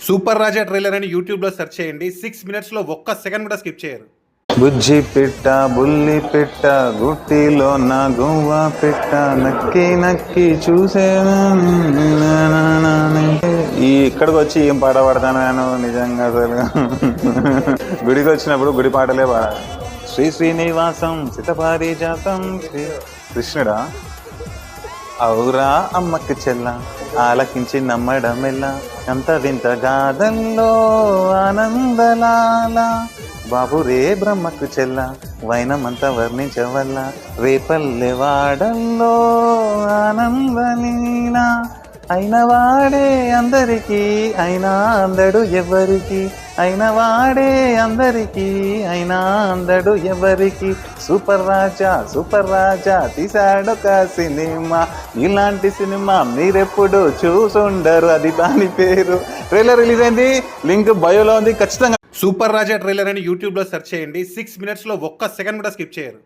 Super రాజా trailer అని యూట్యూబ్లో search చేయండి. 6 మినిట్స్లో ఒక్క సెకండ్ కూడా స్కిప్ చేయరు. బుజ్జి పిట్ట బుల్లి పిట్ట గుట్టిలో నా గువ్వ పిట్ట నక్కి నక్కి చూసే ఈ ఇక్కడికి వచ్చి ఏం పాట పాడతాను నేను నిజంగా అసలు గుడికి వచ్చినప్పుడు గుడి పాటలే పాడాలి. శ్రీ శ్రీనివాసం సితపారిజాతం శ్రీ కృష్ణుడా ఔరా అమ్మకి చెల్ల ఆలకించి నమ్మడం ఎలా అంత వింత గాథల్లో ఆనందలాల బాబు రే బ్రహ్మకు చెల్ల వైనమంతా వర్ణించవల్ల రేపల్లె వాడల్లో ఆనందలీల అయిన వాడే అందరికీ అయినా అందడు ఎవరికి అయిన వాడే అందరికీ అయినా అందడు ఎవరికి సూపర్ రాజా తీశాడొక సినిమా. ఇలాంటి సినిమా మీరెప్పుడు చూసుండరు, అది దాని పేరు. ట్రైలర్ రిలీజ్ అయింది, లింక్ బయోలో ఉంది. ఖచ్చితంగా సూపర్ రాజా ట్రైలర్ అని యూట్యూబ్లో సెర్చ్ చేయండి. 6 మినిట్స్లో ఒక్క సెకండ్ కూడా స్కిప్ చేయరు.